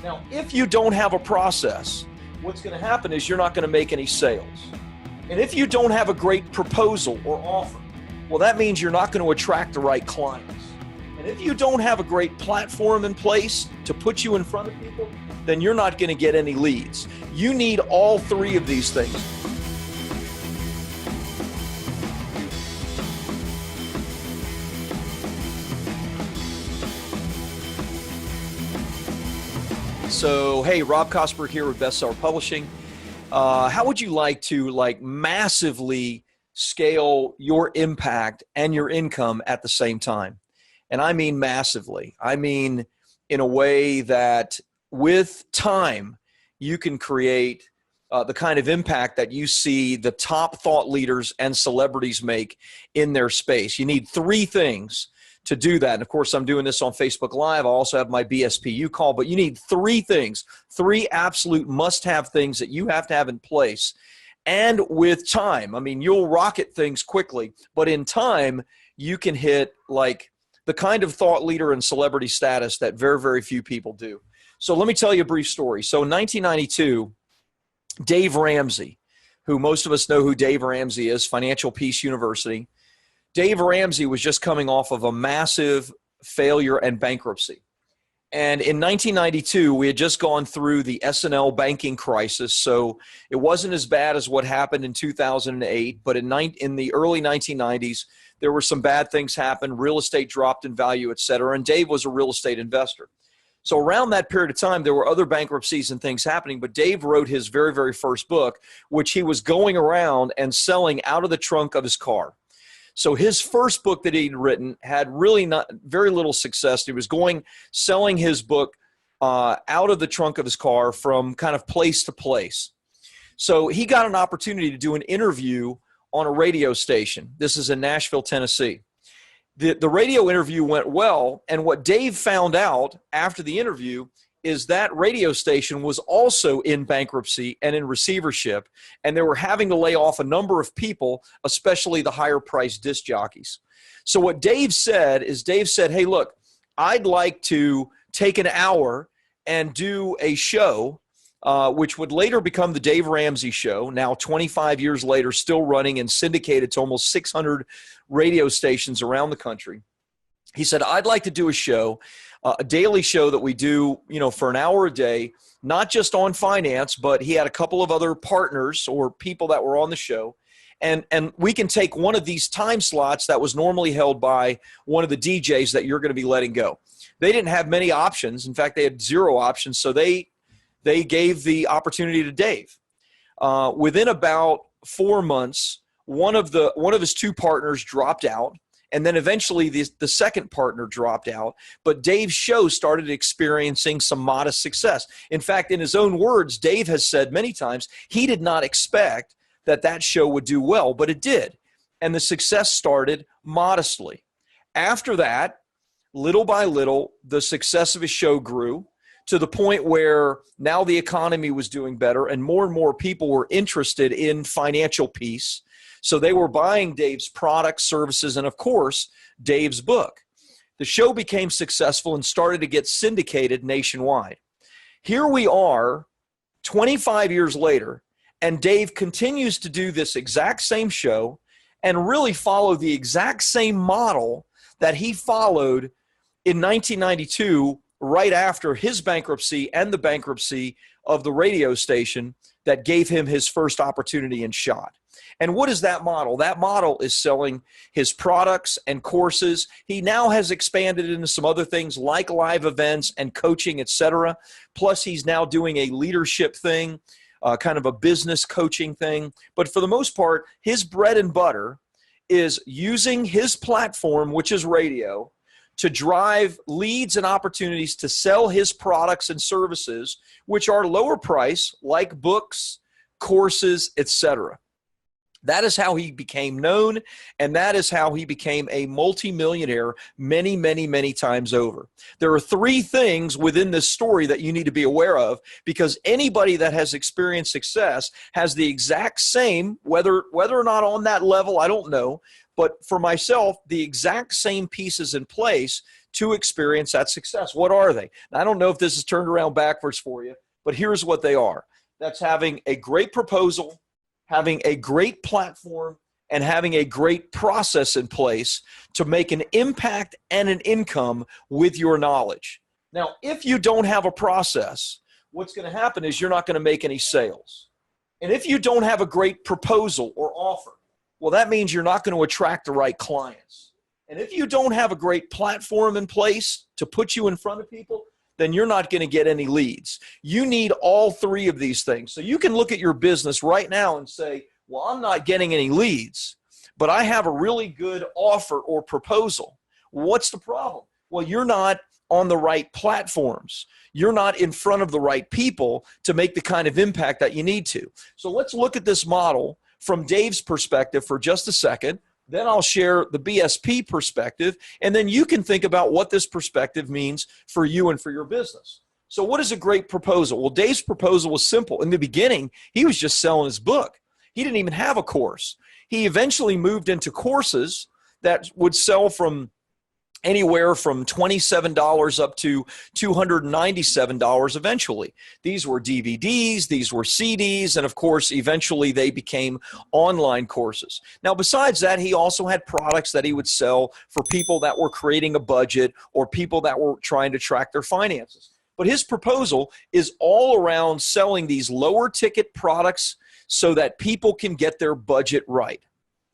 Now, if you don't have a process, what's going to happen is you're not going to make any sales. And if you don't have a great proposal or offer, well, that means you're not going to attract the right clients. And if you don't have a great platform in place to put you in front of people, then you're not going to get any leads. You need all three of these things. So, hey, Rob Kosberg here with Bestseller Publishing. How would you like to massively scale your impact and your income at the same time? And I mean massively. I mean in a way that with time, you can create the kind of impact that you see the top thought leaders and celebrities make in their space. You need three things to do that. And of course, I'm doing this on Facebook Live. I also have my BSPU call, but you need three things, three absolute must-have things that you have to have in place. And with time, I mean, you'll rocket things quickly, but in time, you can hit like the kind of thought leader and celebrity status that very, very few people do. So let me tell you a brief story. So in 1992, Dave Ramsey, who most of us know who Dave Ramsey is, Financial Peace University, Dave Ramsey was just coming off of a massive failure and bankruptcy. And in 1992, we had just gone through the S&L banking crisis, so it wasn't as bad as what happened in 2008, but in the early 1990s, there were some bad things happen, real estate dropped in value, et cetera, and Dave was a real estate investor. So around that period of time, there were other bankruptcies and things happening, but Dave wrote his very, very first book, which he was going around and selling out of the trunk of his car. So his first book that he'd written had really not very little success. He was selling his book out of the trunk of his car from kind of place to place. So he got an opportunity to do an interview on a radio station. This is in Nashville, Tennessee. The radio interview went well, and what Dave found out after the interview is that radio station was also in bankruptcy and in receivership, and they were having to lay off a number of people, especially the higher-priced disc jockeys. So what Dave said is, hey, look, I'd like to take an hour and do a show, which would later become the Dave Ramsey Show, now 25 years later, still running and syndicated to almost 600 radio stations around the country. He said, I'd like to do a show, a daily show that we do, for an hour a day, not just on finance, but he had a couple of other partners or people that were on the show. And we can take one of these time slots that was normally held by one of the DJs that you're going to be letting go. They didn't have many options. In fact, they had zero options. So they gave the opportunity to Dave. Within about 4 months, one of his two partners dropped out. And then eventually the second partner dropped out, but Dave's show started experiencing some modest success. In fact, in his own words, Dave has said many times he did not expect that show would do well, but it did. And the success started modestly. After that, little by little, the success of his show grew to the point where now the economy was doing better and more people were interested in financial peace. So they were buying Dave's products, services, and of course, Dave's book. The show became successful and started to get syndicated nationwide. Here we are 25 years later, and Dave continues to do this exact same show and really follow the exact same model that he followed in 1992, right after his bankruptcy and the bankruptcy of the radio station that gave him his first opportunity and shot. And what is that model? That model is selling his products and courses. He now has expanded into some other things like live events and coaching, etc. Plus, he's now doing a leadership thing, kind of a business coaching thing. But for the most part, his bread and butter is using his platform, which is radio, to drive leads and opportunities to sell his products and services, which are lower price, like books, courses, etc. That is how he became known, and that is how he became a multi-millionaire many, many, many times over. There are three things within this story that you need to be aware of, because anybody that has experienced success has the exact same, whether or not on that level, I don't know, But for myself, the exact same pieces in place to experience that success. What are they? Now, I don't know if this is turned around backwards for you, but here's what they are. That's having a great proposal, having a great platform, and having a great process in place to make an impact and an income with your knowledge. Now, if you don't have a process, what's going to happen is you're not going to make any sales. And if you don't have a great proposal or offer, well, that means you're not going to attract the right clients. And if you don't have a great platform in place to put you in front of people, then you're not going to get any leads. You need all three of these things. So you can look at your business right now and say, well, I'm not getting any leads, but I have a really good offer or proposal. What's the problem? Well, you're not on the right platforms. You're not in front of the right people to make the kind of impact that you need to. So let's look at this model from Dave's perspective for just a second. Then I'll share the BSP perspective, and then you can think about what this perspective means for you and for your business. So what is a great proposal? Well, Dave's proposal was simple. In the beginning, he was just selling his book. He didn't even have a course. He eventually moved into courses that would sell from anywhere from $27 up to $297 eventually. These were DVDs, these were CDs, and of course, eventually they became online courses. Now, besides that, he also had products that he would sell for people that were creating a budget or people that were trying to track their finances. But his proposal is all around selling these lower ticket products so that people can get their budget right.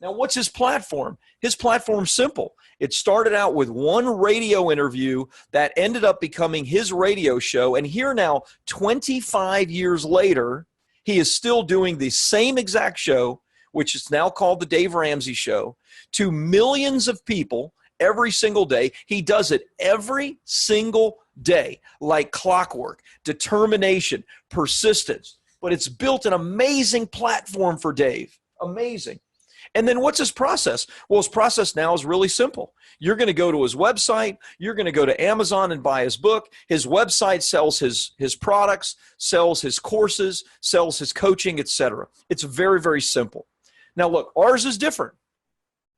Now, what's his platform? His platform's simple. It started out with one radio interview that ended up becoming his radio show. And here now, 25 years later, he is still doing the same exact show, which is now called the Dave Ramsey Show, to millions of people every single day. He does it every single day, like clockwork, determination, persistence. But it's built an amazing platform for Dave. Amazing. And then what's his process? Well, his process now is really simple. You're going to go to his website. You're going to go to Amazon and buy his book. His website sells his products, sells his courses, sells his coaching, etc. It's very, very simple. Now, look, ours is different.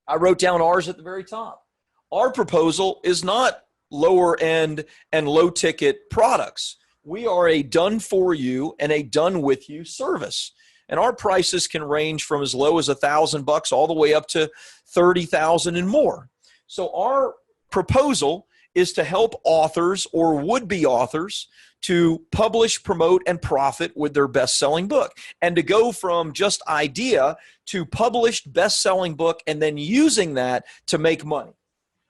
I wrote down ours at the very top. Our proposal is not lower end and low ticket products. We are a done for you and a done with you service. And our prices can range from as low as $1,000 all the way up to $30,000 and more. So our proposal is to help authors or would-be authors to publish, promote, and profit with their best-selling book, and to go from just idea to published best-selling book and then using that to make money.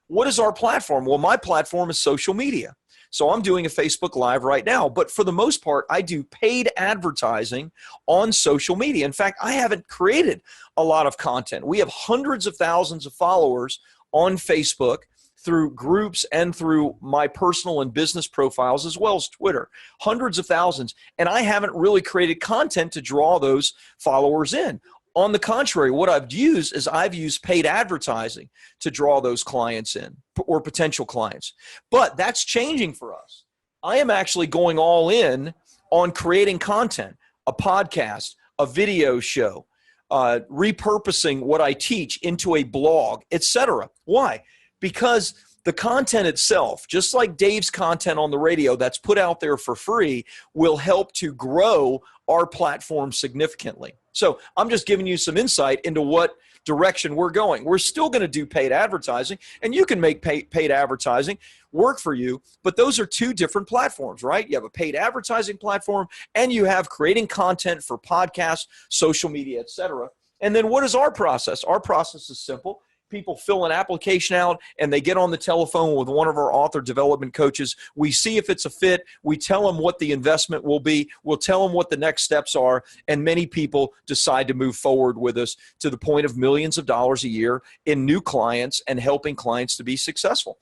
What is our platform? Well, my platform is social media. So I'm doing a Facebook Live right now, but for the most part, I do paid advertising on social media. In fact, I haven't created a lot of content. We have hundreds of thousands of followers on Facebook through groups and through my personal and business profiles as well as Twitter. Hundreds of thousands. And I haven't really created content to draw those followers in. On the contrary, what I've used is I've used paid advertising to draw those clients in or potential clients. But that's changing for us. I am actually going all in on creating content, a podcast, a video show, repurposing what I teach into a blog, etc. Why? Because the content itself, just like Dave's content on the radio that's put out there for free, will help to grow our platform significantly. So I'm just giving you some insight into what direction we're going. We're still going to do paid advertising, and you can make paid advertising work for you, but those are two different platforms, right? You have a paid advertising platform, and you have creating content for podcasts, social media, etc. And then what is our process? Our process is simple. People fill an application out and they get on the telephone with one of our author development coaches. We see if it's a fit. We tell them what the investment will be. We'll tell them what the next steps are. And many people decide to move forward with us to the point of millions of dollars a year in new clients and helping clients to be successful.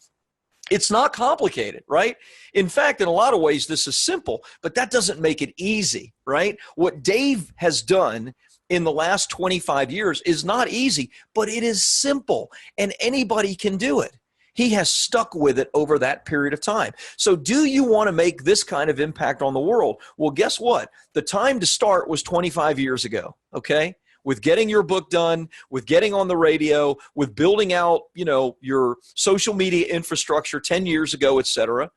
It's not complicated, right? In fact, in a lot of ways, this is simple, but that doesn't make it easy, right? What Dave has done in the last 25 years is not easy, but it is simple and anybody can do it. He has stuck with it over that period of time. So do you want to make this kind of impact on the world? Well, guess what? The time to start was 25 years ago, okay? with getting your book done, with getting on the radio, with building out, your social media infrastructure 10 years ago, et cetera.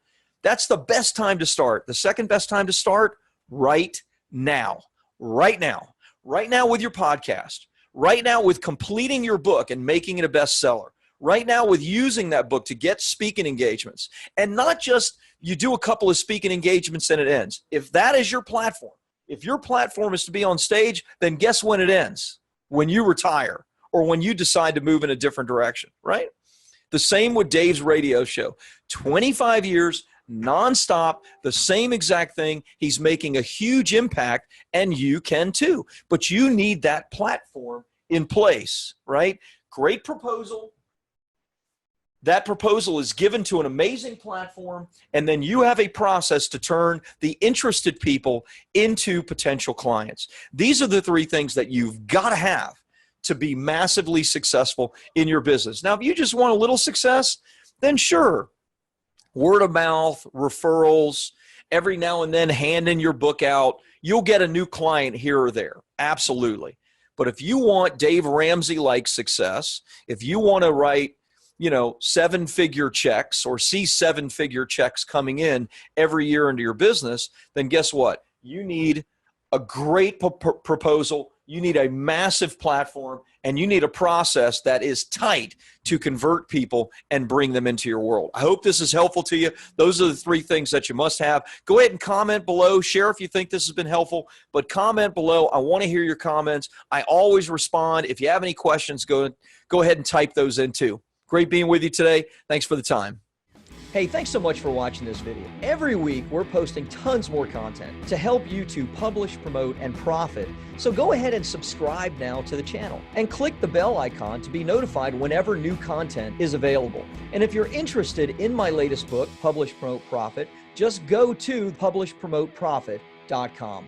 That's the best time to start. The second best time to start, right now. Right now. Right now with your podcast. Right now with completing your book and making it a bestseller. Right now with using that book to get speaking engagements. And not just you do a couple of speaking engagements and it ends. If that is your platform, if your platform is to be on stage, then guess when it ends? When you retire or when you decide to move in a different direction, right? The same with Dave's radio show. 25 years, nonstop, the same exact thing. He's making a huge impact, and you can too. But you need that platform in place, right? Great proposal. That proposal is given to an amazing platform, and then you have a process to turn the interested people into potential clients. These are the three things that you've got to have to be massively successful in your business. Now, if you just want a little success, then sure, word of mouth, referrals, every now and then handing your book out, you'll get a new client here or there. Absolutely. But if you want Dave Ramsey-like success, if you want to write seven-figure checks or see seven-figure checks coming in every year into your business, then guess what? You need a great proposal, you need a massive platform, and you need a process that is tight to convert people and bring them into your world. I hope this is helpful to you. Those are the three things that you must have. Go ahead and comment below. Share if you think this has been helpful, but comment below. I want to hear your comments. I always respond. If you have any questions, go ahead and type those in too. Great being with you today. Thanks for the time. Hey, thanks so much for watching this video. Every week, we're posting tons more content to help you to publish, promote, and profit. So go ahead and subscribe now to the channel and click the bell icon to be notified whenever new content is available. And if you're interested in my latest book, Publish, Promote, Profit, just go to publishpromoteprofit.com.